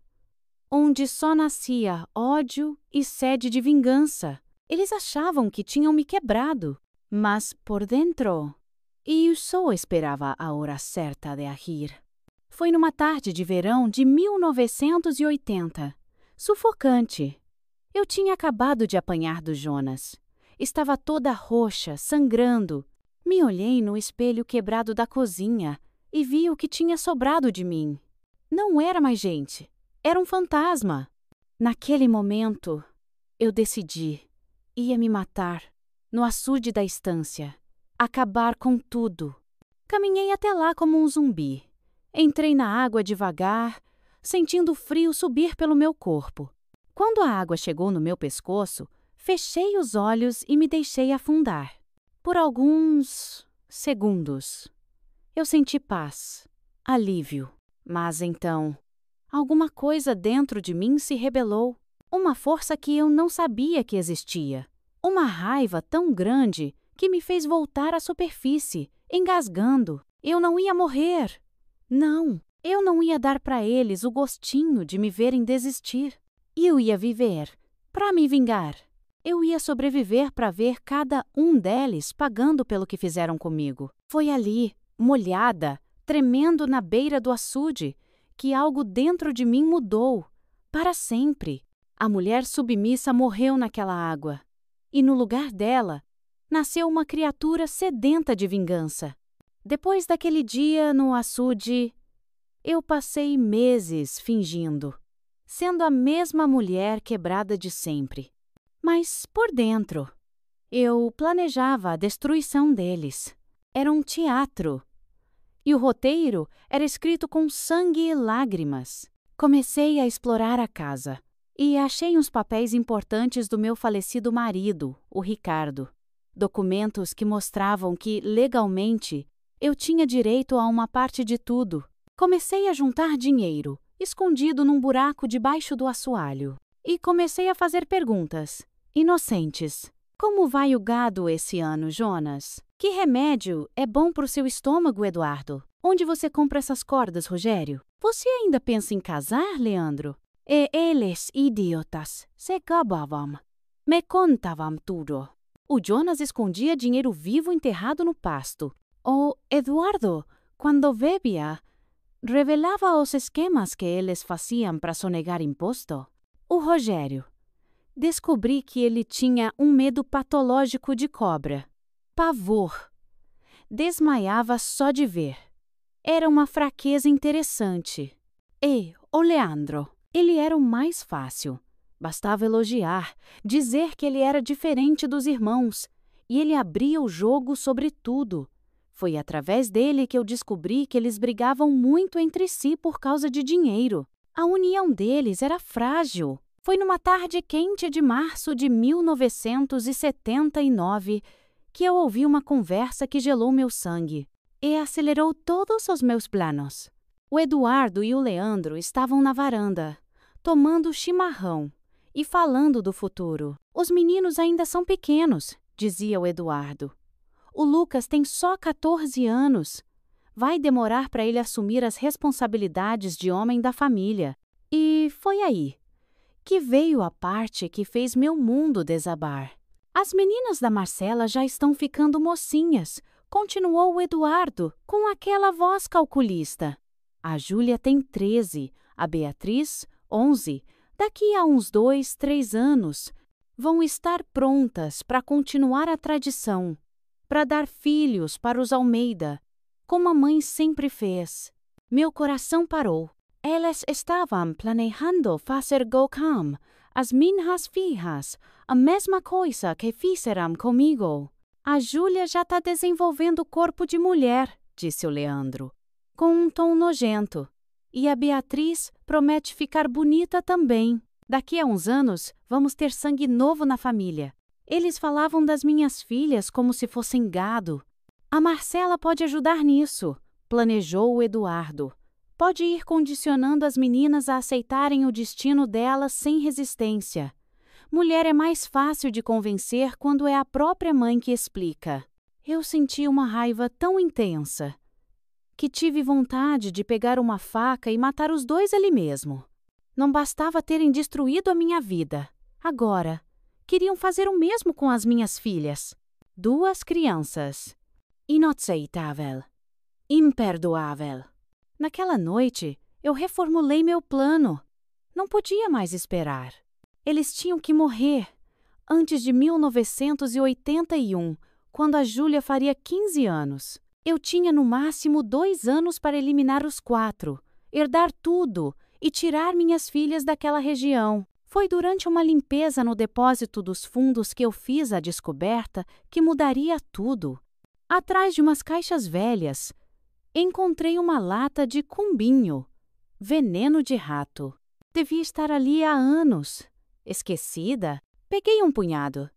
onde só nascia ódio e sede de vingança. Eles achavam que tinham me quebrado, mas por dentro, eu só esperava a hora certa de agir. Foi numa tarde de verão de 1980. Sufocante. Eu tinha acabado de apanhar do Jonas. Estava toda roxa, sangrando. Me olhei no espelho quebrado da cozinha e vi o que tinha sobrado de mim. Não era mais gente. Era um fantasma. Naquele momento, eu decidi. Ia me matar, no açude da estância. Acabar com tudo. Caminhei até lá como um zumbi. Entrei na água devagar, sentindo o frio subir pelo meu corpo. Quando a água chegou no meu pescoço, fechei os olhos e me deixei afundar. Por alguns segundos, eu senti paz. alívio. Mas então, alguma coisa dentro de mim se rebelou. Uma força que eu não sabia que existia. Uma raiva tão grande que me fez voltar à superfície, engasgando. Eu não ia morrer. Não, eu não ia dar para eles o gostinho de me verem desistir. Eu ia viver para me vingar. Eu ia sobreviver para ver cada um deles pagando pelo que fizeram comigo. Foi ali, molhada, tremendo na beira do açude, que algo dentro de mim mudou. Para sempre. A mulher submissa morreu naquela água. E no lugar dela, nasceu uma criatura sedenta de vingança. Depois daquele dia no açude, eu passei meses fingindo, sendo a mesma mulher quebrada de sempre. Mas por dentro, eu planejava a destruição deles. Era um teatro. E o roteiro era escrito com sangue e lágrimas. Comecei a explorar a casa e achei uns papéis importantes do meu falecido marido, o Ricardo. Documentos que mostravam que, legalmente, eu tinha direito a uma parte de tudo. Comecei a juntar dinheiro, escondido num buraco debaixo do assoalho. E comecei a fazer perguntas, inocentes. Como vai o gado esse ano, Jonas? Que remédio é bom para o seu estômago, Eduardo? Onde você compra essas cordas, Rogério? Você ainda pensa em casar, Leandro? E eles, idiotas, se gabavam. Me contavam tudo. O Jonas escondia dinheiro vivo enterrado no pasto. O Eduardo, quando bebia, revelava os esquemas que eles faziam para sonegar imposto. O Rogério. Descobri que ele tinha um medo patológico de cobra. Pavor. Desmaiava só de ver. Era uma fraqueza interessante. E o Leandro, ele era o mais fácil. Bastava elogiar, dizer que ele era diferente dos irmãos, e ele abria o jogo sobre tudo. Foi através dele que eu descobri que eles brigavam muito entre si por causa de dinheiro. A união deles era frágil. Foi numa tarde quente de março de 1979 que eu ouvi uma conversa que gelou meu sangue e acelerou todos os meus planos. O Eduardo e o Leandro estavam na varanda, tomando chimarrão e falando do futuro. Os meninos ainda são pequenos, dizia o Eduardo. O Lucas tem só 14 anos. Vai demorar para ele assumir as responsabilidades de homem da família. E foi aí que veio a parte que fez meu mundo desabar. As meninas da Marcela já estão ficando mocinhas, continuou o Eduardo, com aquela voz calculista. A Júlia tem 13, a Beatriz, 11. Daqui a uns 2, 3 anos, vão estar prontas para continuar a tradição, para dar filhos para os Almeida, como a mãe sempre fez. Meu coração parou. Elas estavam planejando fazer com as minhas filhas a mesma coisa que fizeram comigo. A Júlia já está desenvolvendo o corpo de mulher, disse o Leandro, com um tom nojento. E a Beatriz promete ficar bonita também. Daqui a uns anos, vamos ter sangue novo na família. Eles falavam das minhas filhas como se fossem gado. A Marcela pode ajudar nisso, planejou o Eduardo. Pode ir condicionando as meninas a aceitarem o destino delas sem resistência. Mulher é mais fácil de convencer quando é a própria mãe que explica. Eu senti uma raiva tão intensa que tive vontade de pegar uma faca e matar os dois ali mesmo. Não bastava terem destruído a minha vida. Agora, queriam fazer o mesmo com as minhas filhas. 2 crianças. Inaceitável. Imperdoável. Naquela noite, eu reformulei meu plano. Não podia mais esperar. Eles tinham que morrer. Antes de 1981, quando a Júlia faria 15 anos. Eu tinha no máximo 2 anos para eliminar os 4, herdar tudo e tirar minhas filhas daquela região. Foi durante uma limpeza no depósito dos fundos que eu fiz a descoberta que mudaria tudo. Atrás de umas caixas velhas, encontrei uma lata de cumbinho, veneno de rato. Devia estar ali há anos. Esquecida, peguei um punhado.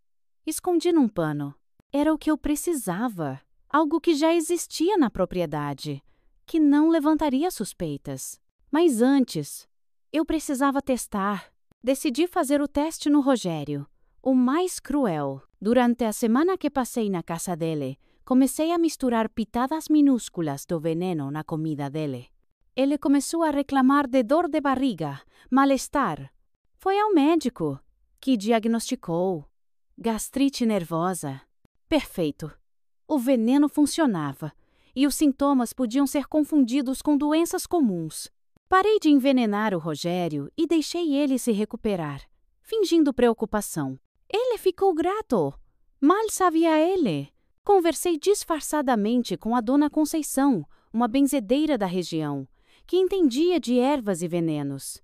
Escondi num pano. Era o que eu precisava. Algo que já existia na propriedade. que não levantaria suspeitas. Mas antes, eu precisava testar. Decidi fazer o teste no Rogério, o mais cruel. Durante a semana que passei na casa dele, comecei a misturar pitadas minúsculas do veneno na comida dele. Ele começou a reclamar de dor de barriga, mal-estar. Foi ao médico, que diagnosticou gastrite nervosa. Perfeito. O veneno funcionava, e os sintomas podiam ser confundidos com doenças comuns. Parei de envenenar o Rogério e deixei ele se recuperar, fingindo preocupação. Ele ficou grato. Mal sabia ele. Conversei disfarçadamente com a dona Conceição, uma benzedeira da região, que entendia de ervas e venenos.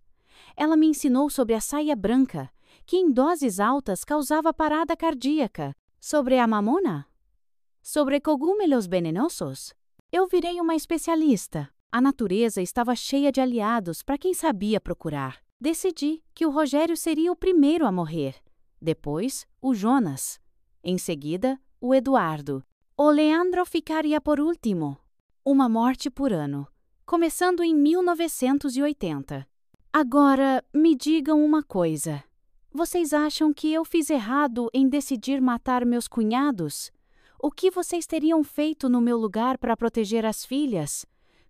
Ela me ensinou sobre a saia branca, que em doses altas causava parada cardíaca. Sobre a mamona? Sobre cogúmelos venenosos? Eu virei uma especialista. A natureza estava cheia de aliados para quem sabia procurar. Decidi que o Rogério seria o primeiro a morrer. Depois, o Jonas. Em seguida, o Eduardo. O Leandro ficaria por último. Uma morte por ano, começando em 1980. Agora, me digam uma coisa. Vocês acham que eu fiz errado em decidir matar meus cunhados? O que vocês teriam feito no meu lugar para proteger as filhas?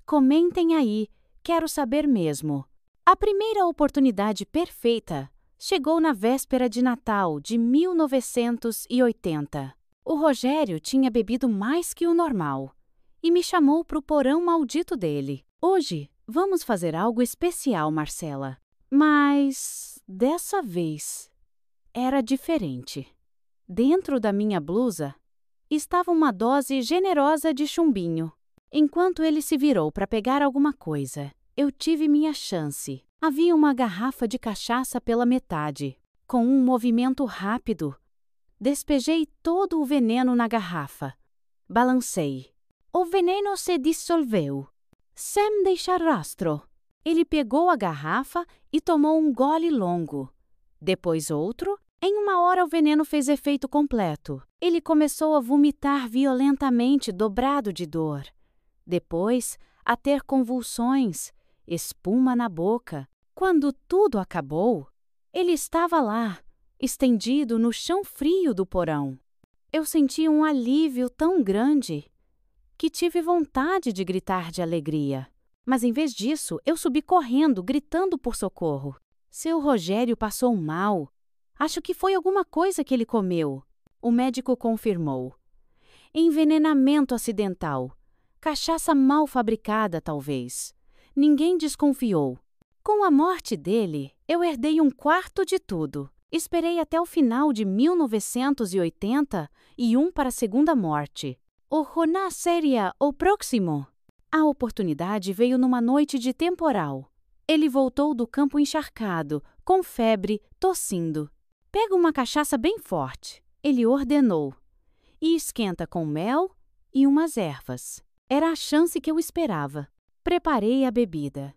Comentem aí, quero saber mesmo. A primeira oportunidade perfeita chegou na véspera de Natal de 1980. O Rogério tinha bebido mais que o normal e me chamou para o porão maldito dele. Hoje, vamos fazer algo especial, Marcela. Mas, dessa vez, era diferente. Dentro da minha blusa estava uma dose generosa de chumbinho. Enquanto ele se virou para pegar alguma coisa, eu tive minha chance. Havia uma garrafa de cachaça pela metade. Com um movimento rápido, despejei todo o veneno na garrafa. Balancei. O veneno se dissolveu, sem deixar rastro. Ele pegou a garrafa e tomou um gole longo. Depois outro. Em uma hora o veneno fez efeito completo. Ele começou a vomitar violentamente, dobrado de dor. Depois, a ter convulsões, espuma na boca. Quando tudo acabou, ele estava lá, estendido no chão frio do porão. Eu senti um alívio tão grande que tive vontade de gritar de alegria. Mas em vez disso, eu subi correndo, gritando por socorro. Seu Rogério passou mal. Acho que foi alguma coisa que ele comeu. O médico confirmou. Envenenamento acidental. Cachaça mal fabricada, talvez. Ninguém desconfiou. Com a morte dele, eu herdei um quarto de tudo. Esperei até o final de 1980 e para a segunda morte. O Jonas seria o próximo. A oportunidade veio numa noite de temporal. Ele voltou do campo encharcado, com febre, tossindo. Pega uma cachaça bem forte, ele ordenou, e esquenta com mel e umas ervas. Era a chance que eu esperava. Preparei a bebida.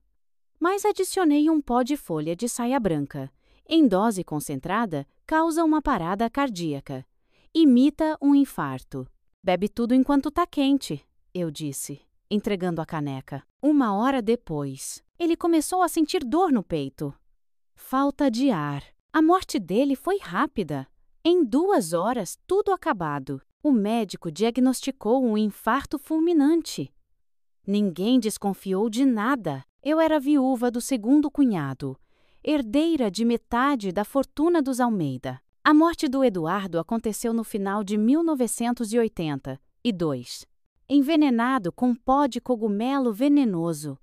Mas adicionei um pó de folha de saia branca. Em dose concentrada, causa uma parada cardíaca. Imita um infarto. Bebe tudo enquanto tá quente, eu disse, entregando a caneca. 1 hora depois, ele começou a sentir dor no peito. Falta de ar. A morte dele foi rápida. Em 2 horas, tudo acabado. O médico diagnosticou um infarto fulminante. Ninguém desconfiou de nada. Eu era viúva do segundo cunhado, herdeira de metade da fortuna dos Almeida. A morte do Eduardo aconteceu no final de 1982. Envenenado com pó de cogumelo venenoso.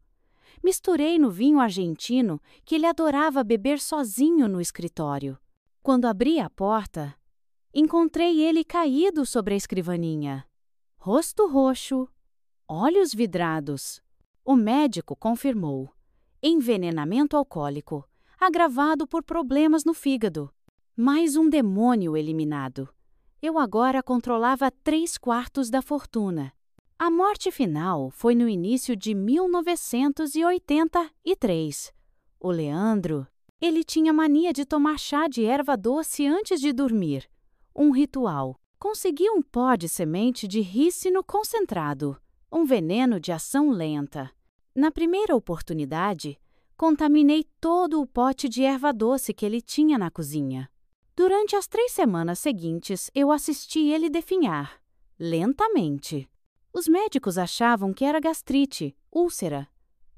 Misturei no vinho argentino que ele adorava beber sozinho no escritório. Quando abri a porta, encontrei ele caído sobre a escrivaninha. Rosto roxo, olhos vidrados. O médico confirmou. Envenenamento alcoólico, agravado por problemas no fígado. Mais um demônio eliminado. Eu agora controlava 3/4 da fortuna. A morte final foi no início de 1983. O Leandro, ele tinha mania de tomar chá de erva doce antes de dormir. Um ritual. Consegui um pó de semente de rícino concentrado. Um veneno de ação lenta. Na primeira oportunidade, contaminei todo o pote de erva doce que ele tinha na cozinha. Durante as 3 semanas seguintes, eu assisti ele definhar, lentamente. Os médicos achavam que era gastrite, úlcera,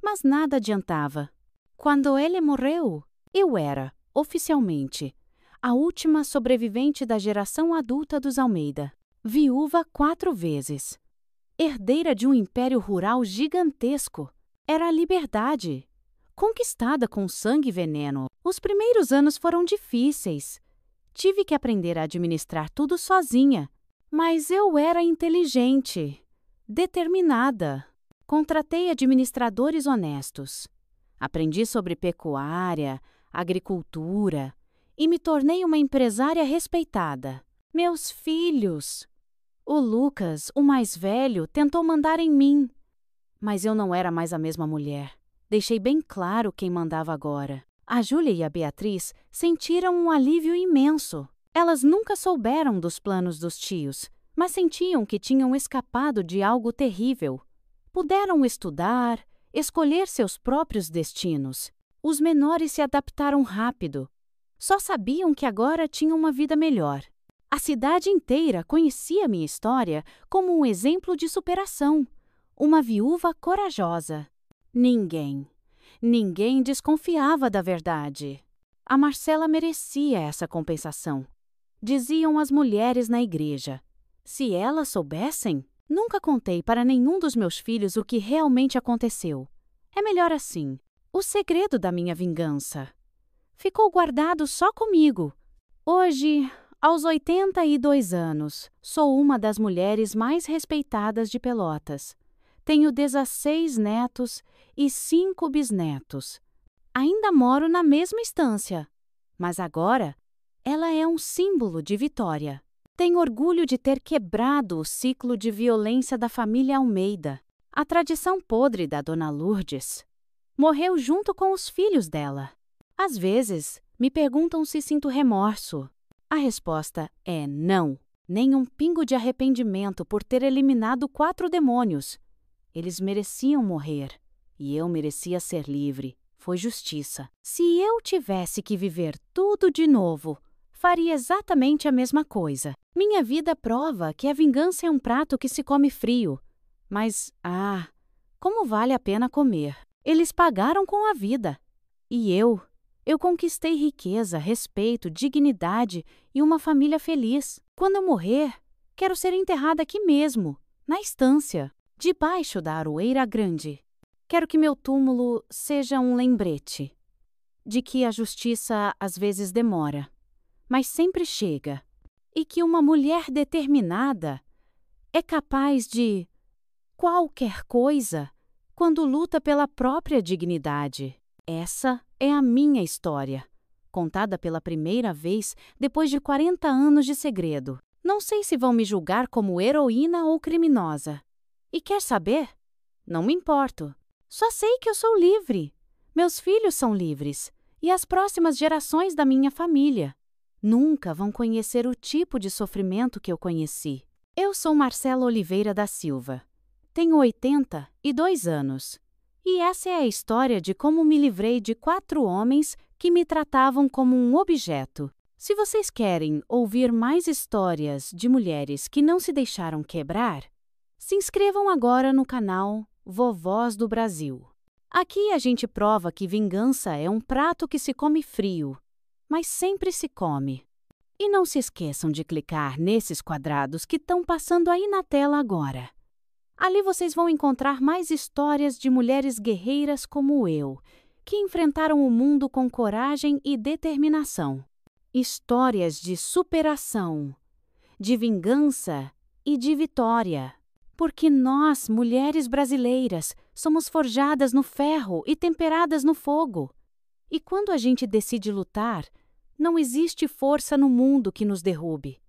mas nada adiantava. Quando ele morreu, eu era, oficialmente, a última sobrevivente da geração adulta dos Almeida, viúva 4 vezes. Herdeira de um império rural gigantesco. Era a liberdade, conquistada com sangue e veneno. Os primeiros anos foram difíceis. Tive que aprender a administrar tudo sozinha, mas eu era inteligente, determinada. Contratei administradores honestos. Aprendi sobre pecuária, agricultura e me tornei uma empresária respeitada. Meus filhos. O Lucas, o mais velho, tentou mandar em mim, mas eu não era mais a mesma mulher. Deixei bem claro quem mandava agora. A Júlia e a Beatriz sentiram um alívio imenso. Elas nunca souberam dos planos dos tios, mas sentiam que tinham escapado de algo terrível. Puderam estudar, escolher seus próprios destinos. Os menores se adaptaram rápido. Só sabiam que agora tinham uma vida melhor. A cidade inteira conhecia minha história como um exemplo de superação. Uma viúva corajosa. Ninguém desconfiava da verdade. A Marcela merecia essa compensação. Diziam as mulheres na igreja. Se elas soubessem, nunca contei para nenhum dos meus filhos o que realmente aconteceu. É melhor assim. O segredo da minha vingança ficou guardado só comigo. Hoje, aos 82 anos, sou uma das mulheres mais respeitadas de Pelotas. Tenho 16 netos e 5 bisnetos. Ainda moro na mesma estância, mas agora ela é um símbolo de vitória. Tenho orgulho de ter quebrado o ciclo de violência da família Almeida. A tradição podre da Dona Lourdes morreu junto com os filhos dela. Às vezes, me perguntam se sinto remorso. A resposta é não. Nem um pingo de arrependimento por ter eliminado 4 demônios. Eles mereciam morrer, e eu merecia ser livre. Foi justiça. Se eu tivesse que viver tudo de novo, faria exatamente a mesma coisa. Minha vida prova que a vingança é um prato que se come frio. Mas, como vale a pena comer? Eles pagaram com a vida. E eu conquistei riqueza, respeito, dignidade e uma família feliz. Quando eu morrer, quero ser enterrada aqui mesmo, na estância, debaixo da aroeira grande. Quero que meu túmulo seja um lembrete de que a justiça às vezes demora, mas sempre chega, e que uma mulher determinada é capaz de qualquer coisa quando luta pela própria dignidade. Essa é a minha história, contada pela primeira vez depois de 40 anos de segredo. Não sei se vão me julgar como heroína ou criminosa. E quer saber? Não me importo. Só sei que eu sou livre. Meus filhos são livres. E as próximas gerações da minha família nunca vão conhecer o tipo de sofrimento que eu conheci. Eu sou Marcela Oliveira da Silva. Tenho 82 anos. E essa é a história de como me livrei de 4 homens que me tratavam como um objeto. Se vocês querem ouvir mais histórias de mulheres que não se deixaram quebrar, se inscrevam agora no canal Vovós do Brasil. Aqui a gente prova que vingança é um prato que se come frio, mas sempre se come. E não se esqueçam de clicar nesses quadrados que estão passando aí na tela agora. Ali vocês vão encontrar mais histórias de mulheres guerreiras como eu, que enfrentaram o mundo com coragem e determinação. Histórias de superação, de vingança e de vitória. Porque nós, mulheres brasileiras, somos forjadas no ferro e temperadas no fogo. E quando a gente decide lutar, não existe força no mundo que nos derrube.